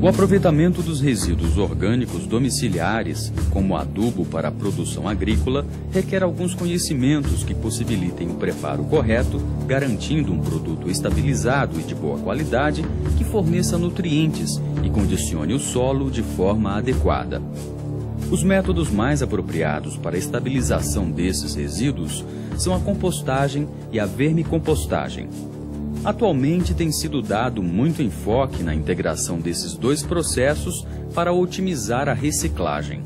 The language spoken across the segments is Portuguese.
O aproveitamento dos resíduos orgânicos domiciliares, como adubo para a produção agrícola, requer alguns conhecimentos que possibilitem o preparo correto, garantindo um produto estabilizado e de boa qualidade que forneça nutrientes e condicione o solo de forma adequada. Os métodos mais apropriados para a estabilização desses resíduos são a compostagem e a vermicompostagem. Atualmente tem sido dado muito enfoque na integração desses dois processos para otimizar a reciclagem.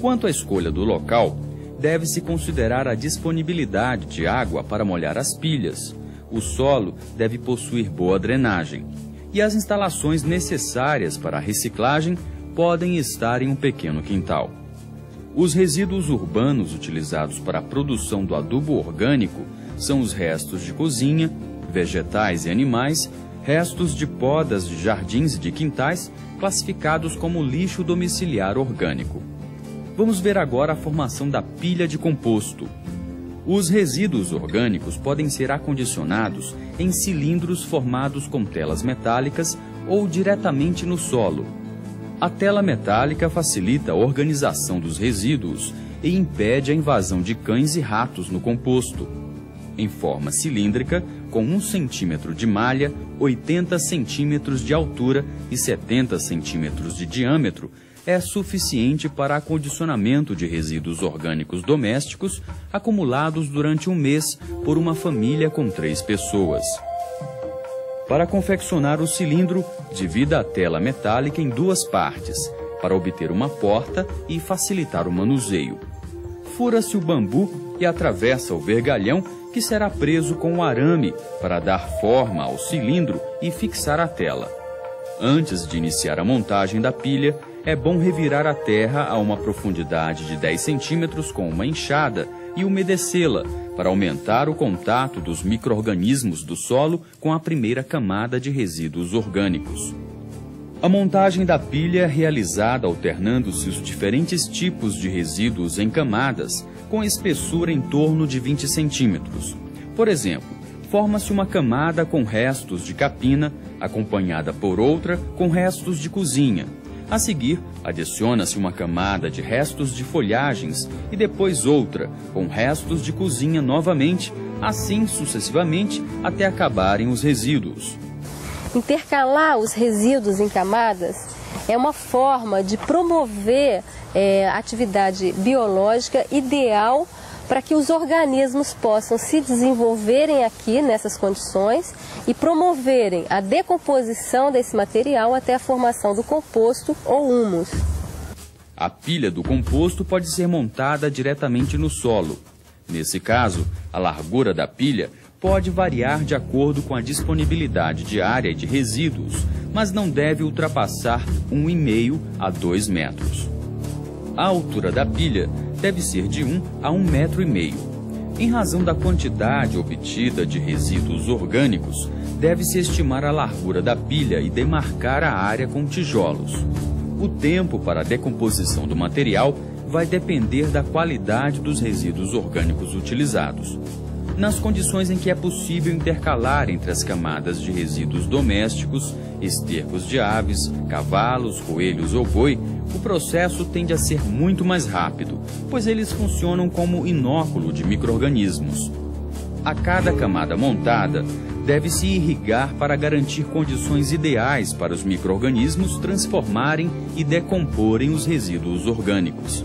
Quanto à escolha do local, deve-se considerar a disponibilidade de água para molhar as pilhas, o solo deve possuir boa drenagem e as instalações necessárias para a reciclagem podem estar em um pequeno quintal. Os resíduos urbanos utilizados para a produção do adubo orgânico são os restos de cozinha, vegetais e animais, restos de podas de jardins e de quintais, classificados como lixo domiciliar orgânico. Vamos ver agora a formação da pilha de composto. Os resíduos orgânicos podem ser acondicionados em cilindros formados com telas metálicas ou diretamente no solo. A tela metálica facilita a organização dos resíduos e impede a invasão de cães e ratos no composto. Em forma cilíndrica, com 1 centímetro de malha, 80 centímetros de altura e 70 centímetros de diâmetro, é suficiente para acondicionamento de resíduos orgânicos domésticos acumulados durante um mês por uma família com 3 pessoas. Para confeccionar o cilindro, divida a tela metálica em 2 partes, para obter uma porta e facilitar o manuseio. Fura-se o bambu e atravessa o vergalhão, que será preso com o arame para dar forma ao cilindro e fixar a tela. Antes de iniciar a montagem da pilha, é bom revirar a terra a uma profundidade de 10 centímetros com uma enxada e umedecê-la para aumentar o contato dos micro-organismos do solo com a primeira camada de resíduos orgânicos. A montagem da pilha é realizada alternando-se os diferentes tipos de resíduos em camadas, com espessura em torno de 20 centímetros. Por exemplo, forma-se uma camada com restos de capina, acompanhada por outra com restos de cozinha. A seguir, adiciona-se uma camada de restos de folhagens e depois outra, com restos de cozinha novamente, assim sucessivamente até acabarem os resíduos. Intercalar os resíduos em camadas é uma forma de promover a atividade biológica ideal para que os organismos possam se desenvolverem aqui nessas condições e promoverem a decomposição desse material até a formação do composto ou humus. A pilha do composto pode ser montada diretamente no solo. Nesse caso, a largura da pilha pode variar de acordo com a disponibilidade de área e de resíduos, mas não deve ultrapassar 1,5 a 2 metros. A altura da pilha deve ser de 1 a 1,5 metros. Em razão da quantidade obtida de resíduos orgânicos, deve-se estimar a largura da pilha e demarcar a área com tijolos. O tempo para a decomposição do material vai depender da qualidade dos resíduos orgânicos utilizados. Nas condições em que é possível intercalar entre as camadas de resíduos domésticos, estercos de aves, cavalos, coelhos ou boi, o processo tende a ser muito mais rápido, pois eles funcionam como inóculo de micro-organismos. A cada camada montada, deve-se irrigar para garantir condições ideais para os micro-organismos transformarem e decomporem os resíduos orgânicos.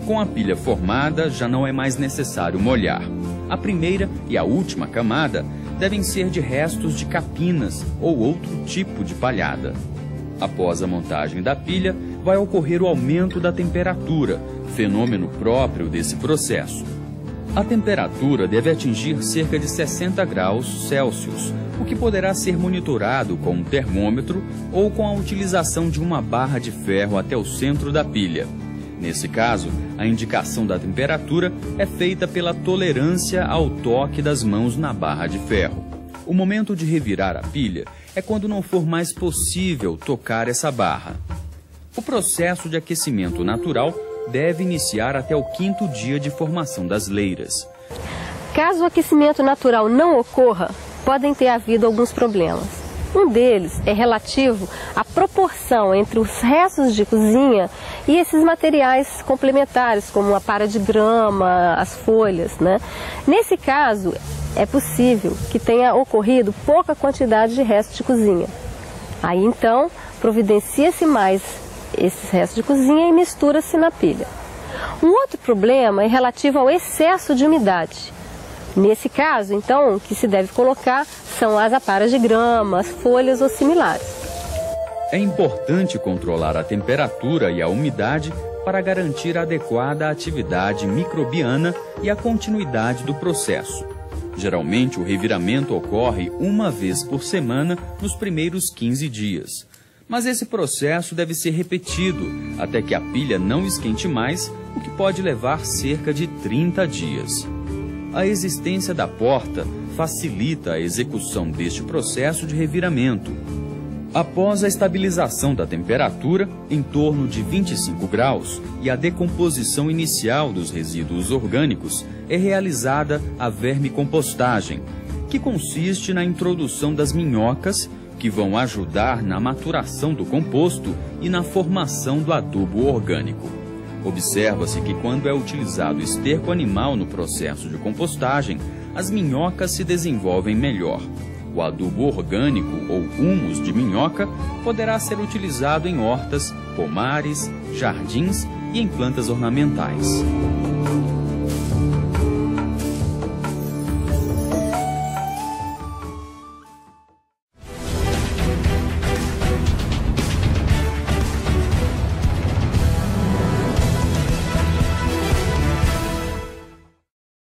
Com a pilha formada, já não é mais necessário molhar. A primeira e a última camada devem ser de restos de capinas ou outro tipo de palhada. Após a montagem da pilha, vai ocorrer o aumento da temperatura, fenômeno próprio desse processo. A temperatura deve atingir cerca de 60 graus Celsius, o que poderá ser monitorado com um termômetro ou com a utilização de uma barra de ferro até o centro da pilha. Nesse caso, a indicação da temperatura é feita pela tolerância ao toque das mãos na barra de ferro. O momento de revirar a pilha é quando não for mais possível tocar essa barra. O processo de aquecimento natural deve iniciar até o 5º dia de formação das leiras. Caso o aquecimento natural não ocorra, podem ter havido alguns problemas. Um deles é relativo à proporção entre os restos de cozinha e esses materiais complementares, como a para de grama, as folhas, né? Nesse caso, é possível que tenha ocorrido pouca quantidade de restos de cozinha. Aí então, providencia-se mais esses restos de cozinha e mistura-se na pilha. Um outro problema é relativo ao excesso de umidade. Nesse caso, então, o que se deve colocar são as aparas de grama, as folhas ou similares. É importante controlar a temperatura e a umidade para garantir a adequada atividade microbiana e a continuidade do processo. Geralmente, o reviramento ocorre uma vez por semana nos primeiros 15 dias. Mas esse processo deve ser repetido até que a pilha não esquente mais, o que pode levar cerca de 30 dias. A existência da porta facilita a execução deste processo de reviramento. Após a estabilização da temperatura, em torno de 25 graus, e a decomposição inicial dos resíduos orgânicos, é realizada a vermicompostagem, que consiste na introdução das minhocas, que vão ajudar na maturação do composto e na formação do adubo orgânico. Observa-se que quando é utilizado esterco animal no processo de compostagem, as minhocas se desenvolvem melhor. O adubo orgânico ou humus de minhoca poderá ser utilizado em hortas, pomares, jardins e em plantas ornamentais.